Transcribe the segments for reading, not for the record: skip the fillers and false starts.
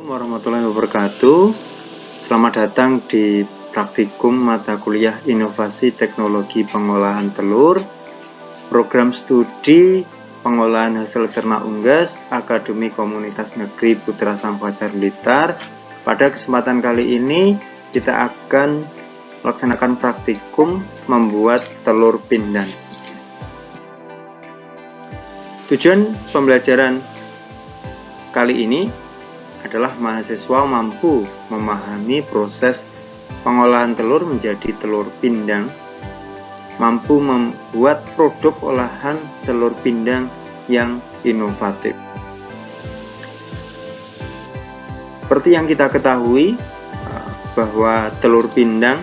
Warahmatullahi wabarakatuh. Selamat datang di praktikum mata kuliah Inovasi Teknologi Pengolahan Telur, program studi pengolahan hasil ternak unggas Akademi Komunitas Negeri Putra Sangpacar Blitar. Pada kesempatan kali ini kita akan melaksanakan praktikum membuat telur pindang. Tujuan pembelajaran kali ini adalah mahasiswa mampu memahami proses pengolahan telur menjadi telur pindang, mampu membuat produk olahan telur pindang yang inovatif. Seperti yang kita ketahui bahwa telur pindang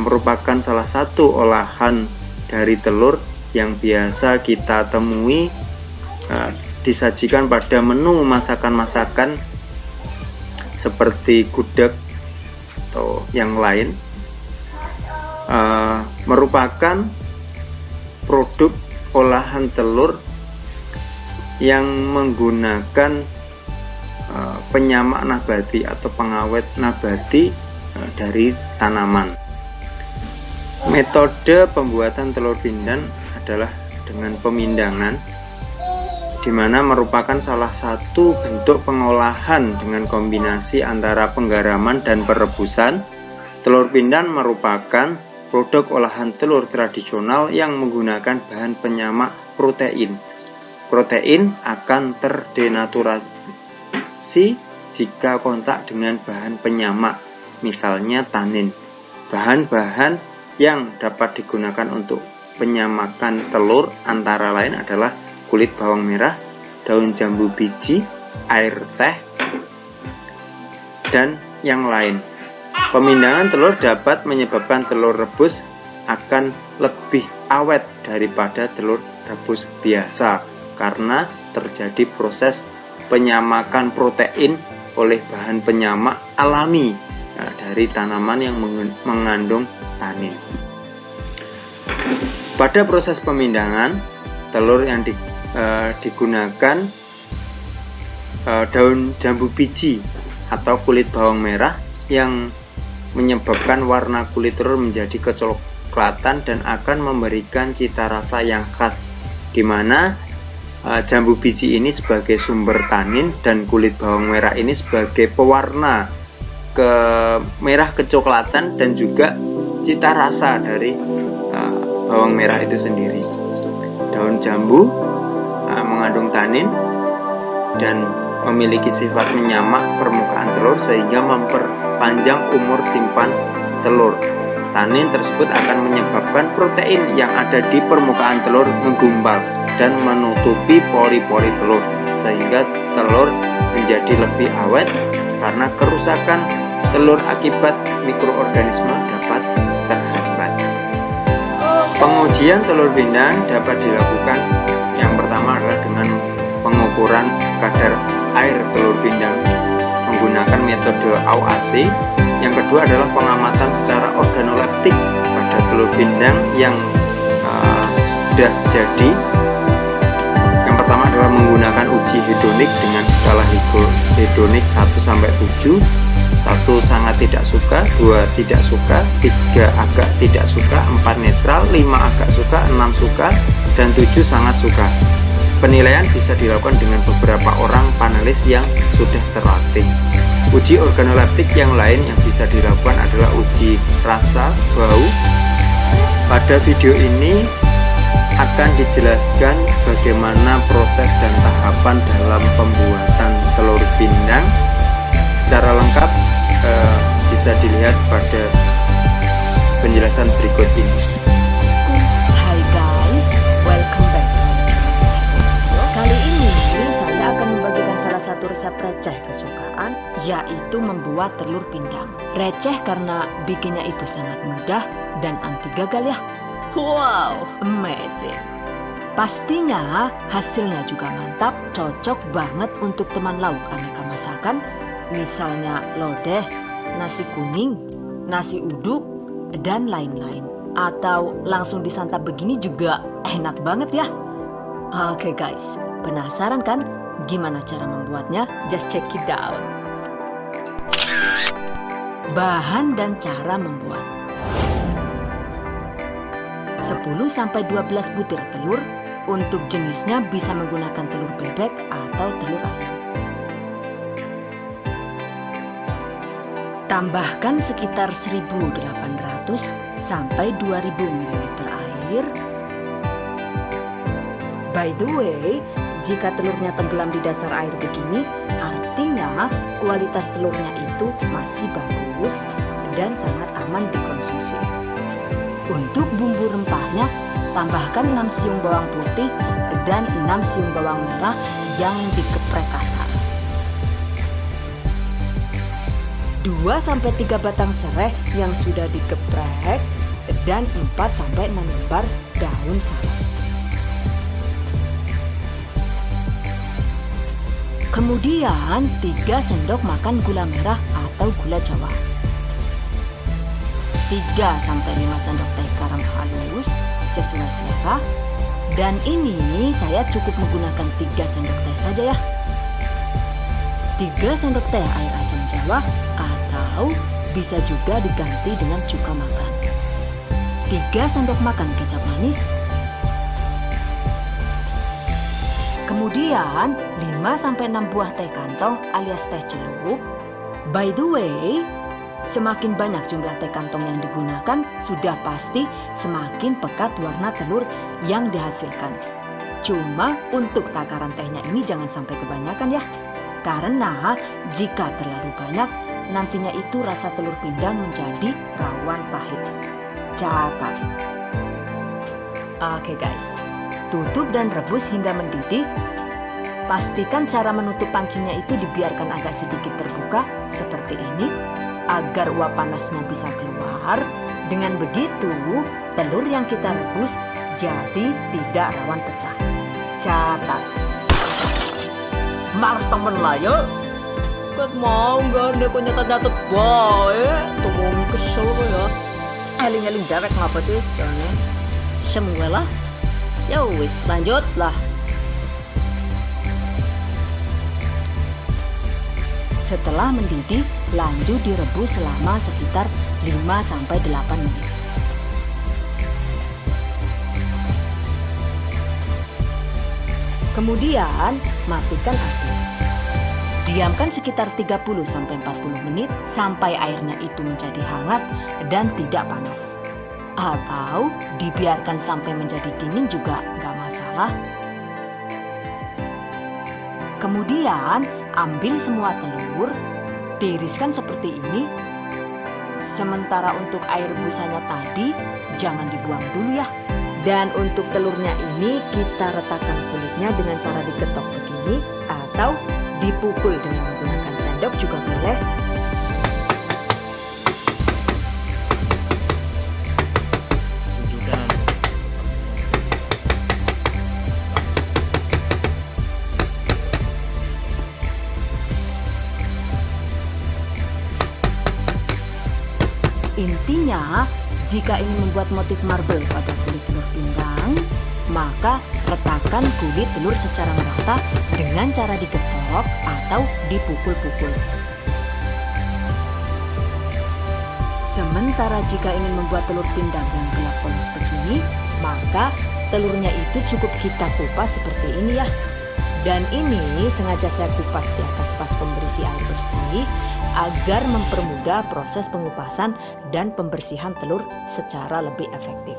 merupakan salah satu olahan dari telur yang biasa kita temui disajikan pada menu masakan-masakan seperti gudeg atau yang lain, merupakan produk olahan telur yang menggunakan penyamak nabati atau pengawet nabati dari tanaman. Metode pembuatan telur pindang adalah dengan pemindangan, di mana merupakan salah satu bentuk pengolahan dengan kombinasi antara penggaraman dan perebusan. Telur pindang merupakan produk olahan telur tradisional yang menggunakan bahan penyamak protein. Protein akan terdenaturasi jika kontak dengan bahan penyamak, misalnya tanin. Bahan-bahan yang dapat digunakan untuk penyamakan telur antara lain adalah kulit bawang merah, daun jambu biji, air teh, dan yang lain. Pemindangan telur dapat menyebabkan telur rebus akan lebih awet daripada telur rebus biasa karena terjadi proses penyamakan protein oleh bahan penyamak alami dari tanaman yang mengandung tanin. Pada proses pemindangan, telur yang digunakan daun jambu biji atau kulit bawang merah yang menyebabkan warna kulit telur menjadi kecoklatan dan akan memberikan cita rasa yang khas, di mana jambu biji ini sebagai sumber tanin dan kulit bawang merah ini sebagai pewarna merah kecoklatan dan juga cita rasa dari bawang merah itu sendiri. Daun jambu mengandung tanin dan memiliki sifat menyamak permukaan telur sehingga memperpanjang umur simpan telur. Tanin tersebut akan menyebabkan protein yang ada di permukaan telur menggumpal dan menutupi pori-pori telur sehingga telur menjadi lebih awet karena kerusakan telur akibat mikroorganisme dapat terhambat. Pengujian telur pindang dapat dilakukan. Yang pertama adalah dengan pengukuran kadar air telur pindang menggunakan metode AUAC. Yang kedua adalah pengamatan secara organoleptik pada telur pindang yang sudah jadi. Yang pertama adalah menggunakan uji hedonik dengan skala hedonik 1-7. 1 sangat tidak suka, 2 tidak suka, 3 agak tidak suka, 4 netral, 5 agak suka, 6 suka, dan 7 sangat suka. Penilaian bisa dilakukan dengan beberapa orang panelis yang sudah terlatih. Uji organoleptik yang lain yang bisa dilakukan adalah uji rasa, bau. Pada video ini akan dijelaskan bagaimana proses dan tahapan dalam pembuatan telur pindang. Secara lengkap bisa dilihat pada penjelasan berikut ini. Hai guys, welcome back. Kali ini saya akan membagikan salah satu resep receh kesukaan, yaitu membuat telur pindang. Receh karena bikinnya itu sangat mudah dan anti gagal ya. Wow, amazing. Pastinya hasilnya juga mantap, cocok banget untuk teman lauk aneka masakan, misalnya lodeh, nasi kuning, nasi uduk, dan lain-lain. Atau langsung disantap begini juga enak banget ya. Oke guys, penasaran kan Gimana cara membuatnya? Just check it out. Bahan dan cara membuat. 10-12 butir telur. Untuk jenisnya bisa menggunakan telur bebek atau telur ayam. Tambahkan sekitar 1.800 sampai 2.000 ml air. By the way, jika telurnya tenggelam di dasar air begini, artinya kualitas telurnya itu masih bagus dan sangat aman dikonsumsi. Untuk bumbu rempahnya, tambahkan 6 siung bawang putih dan 6 siung bawang merah yang dikeprek kasar. 2-3 batang serai yang sudah dikeprek dan 4-6 lembar daun salam. Kemudian 3 sendok makan gula merah atau gula Jawa. 3-5 sendok teh garam halus sesuai selera. Dan ini saya cukup menggunakan 3 sendok teh saja ya. 3 sendok teh air asam Jawa atau bisa juga diganti dengan cuka makan. 3 sendok makan kecap manis. Kemudian 5-6 buah teh kantong alias teh celup. By the way, semakin banyak jumlah teh kantong yang digunakan, sudah pasti semakin pekat warna telur yang dihasilkan. Cuma untuk takaran tehnya ini jangan sampai kebanyakan ya. Karena jika terlalu banyak, nantinya itu rasa telur pindang menjadi rawan pahit. Catat. Oke guys, tutup dan rebus hingga mendidih. Pastikan cara menutup pancinya itu dibiarkan agak sedikit terbuka seperti ini, agar uap panasnya bisa keluar. Dengan begitu, telur yang kita rebus jadi tidak rawan pecah. Catat. Males temen lah ya. Kat mau gak ada kok nyatet-nyatet baik. Tuh mau kesel ya. Eling-eling dewek ngapa sih caranya? Semua lah. Ya wis, lanjut lah. Setelah mendidih, lanjut direbus selama sekitar 5-8 menit. Kemudian, matikan api. Diamkan sekitar 30-40 menit sampai airnya itu menjadi hangat dan tidak panas. Atau dibiarkan sampai menjadi dingin juga nggak masalah. Kemudian, ambil semua telur, tiriskan seperti ini. Sementara untuk air rebusannya tadi, jangan dibuang dulu ya. Dan untuk telurnya ini kita retakan kulitnya dengan cara diketok begini atau dipukul dengan menggunakan sendok juga boleh. Intinya, jika ingin membuat motif marble pada kulit telur pindang, maka retakan kulit telur secara merata dengan cara diketok atau dipukul-pukul. Sementara jika ingin membuat telur pindang yang gelap polos begini, maka telurnya itu cukup kita kupas seperti ini ya. Dan ini sengaja saya kupas di atas baskom berisi air bersih agar mempermudah proses pengupasan dan pembersihan telur secara lebih efektif.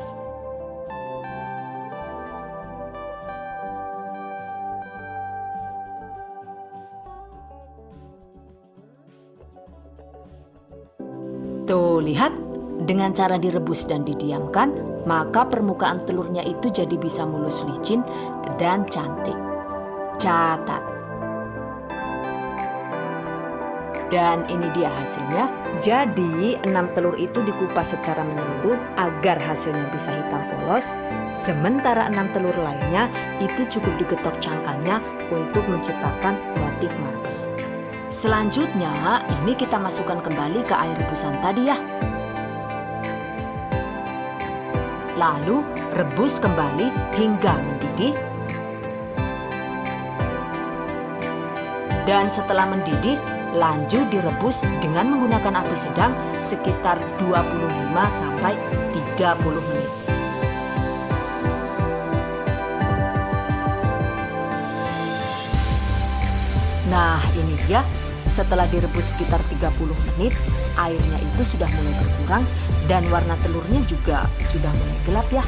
Tuh, lihat, dengan cara direbus dan didiamkan, maka permukaan telurnya itu jadi bisa mulus licin dan cantik. Catat. Dan ini dia hasilnya. Jadi 6 telur itu dikupas secara menyeluruh agar hasilnya bisa hitam polos. Sementara 6 telur lainnya itu cukup digetok cangkangnya untuk menciptakan motif marble. Selanjutnya ini kita masukkan kembali ke air rebusan tadi ya. Lalu rebus kembali hingga mendidih. Dan setelah mendidih, lanjut direbus dengan menggunakan api sedang sekitar 25 sampai 30 menit. Nah, ini dia. Setelah direbus sekitar 30 menit, airnya itu sudah mulai berkurang dan warna telurnya juga sudah mulai gelap ya.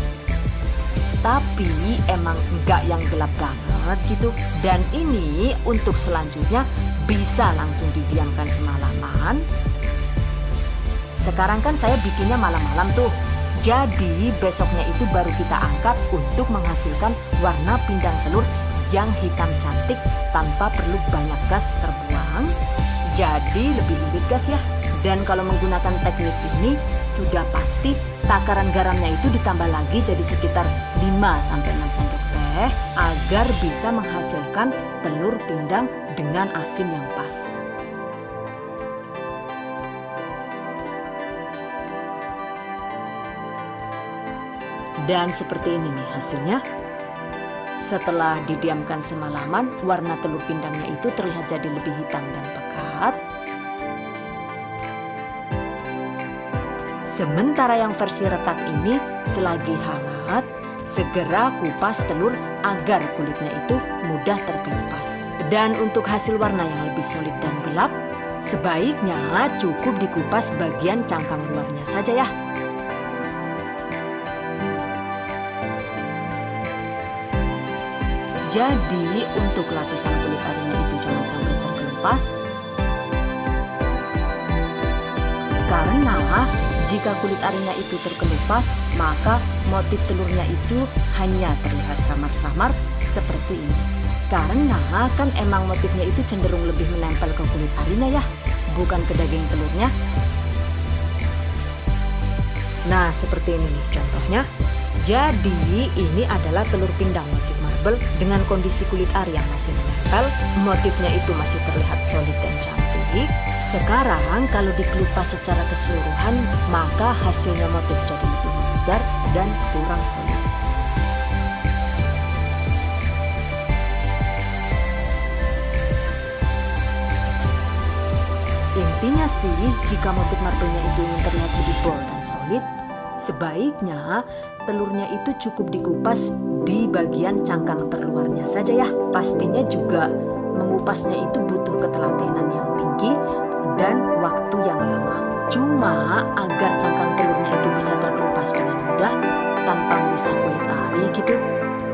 Tapi emang enggak yang gelap banget gitu. Dan ini untuk selanjutnya bisa langsung didiamkan semalaman. Sekarang kan saya bikinnya malam-malam tuh. Jadi besoknya itu baru kita angkat untuk menghasilkan warna pindang telur yang hitam cantik tanpa perlu banyak gas terbuang. Jadi lebih irit gas ya. Dan kalau menggunakan teknik ini sudah pasti takaran garamnya itu ditambah lagi jadi sekitar 5-6 sendok teh agar bisa menghasilkan telur pindang dengan asin yang pas. Dan seperti ini nih hasilnya. Setelah didiamkan semalaman, warna telur pindangnya itu terlihat jadi lebih hitam dan pekat. Sementara yang versi retak ini selagi hangat, segera kupas telur agar kulitnya itu mudah terkelupas. Dan untuk hasil warna yang lebih solid dan gelap, sebaiknya cukup dikupas bagian cangkang luarnya saja ya. Jadi untuk lapisan kulit arinya itu jangan sampai terkelupas. Karena jika kulit arinya itu terkelupas, maka motif telurnya itu hanya terlihat samar-samar seperti ini. Karena kan emang motifnya itu cenderung lebih menempel ke kulit arinya ya, bukan ke daging telurnya. Nah seperti ini nih contohnya. Jadi ini adalah telur pindang motif marble dengan kondisi kulit ari yang masih menempel. Motifnya itu masih terlihat solid dan cantik. Sekarang kalau dikelupas secara keseluruhan, maka hasilnya motif jadi lebih memudar dan kurang solid. Intinya sih, jika motif marble-nya itu ingin terlihat lebih bold dan solid, sebaiknya telurnya itu cukup dikupas di bagian cangkang terluarnya saja ya. Pastinya juga mengupasnya itu butuh ketelatenan yang tinggi dan waktu yang lama. Cuma agar cangkang telurnya itu bisa terkelupas dengan mudah tanpa merusak kulit ari gitu,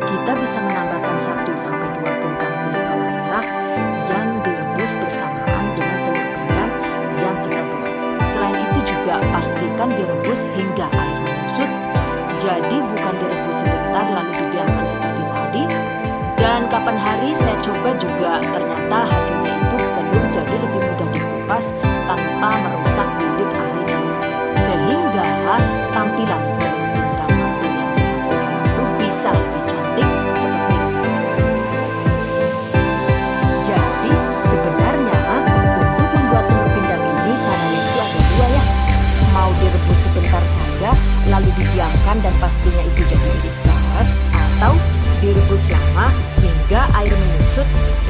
kita bisa menambahkan 1-2 genggang kulit bawang merah yang direbus bersamaan dengan telur pindang yang kita buat. Selain itu juga pastikan direbus hingga air menyusut. Jadi bukan direbus sebentar lalu didiamkan seperti tadi. Dan kapan hari saya coba juga ternyata hasilnya itu telur jadi lebih mudah dikupas tanpa merusak kulit ari telur. Sehingga tampilan telur pindang marble yang dihasilkan itu bisa lebih cantik seperti ini. Jadi sebenarnya untuk membuat telur pindang ini caranya itu ada 2 ya. Mau direbus sebentar saja lalu didiamkan dan pastinya itu jadi irit gas, atau direbus lama hingga air menyusut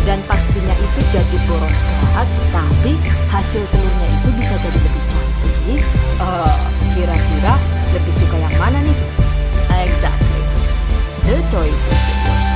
dan pastinya itu jadi boros gas tapi hasil telurnya itu bisa jadi lebih cantik. Kira-kira lebih suka yang mana nih? Exactly, the choice is yours.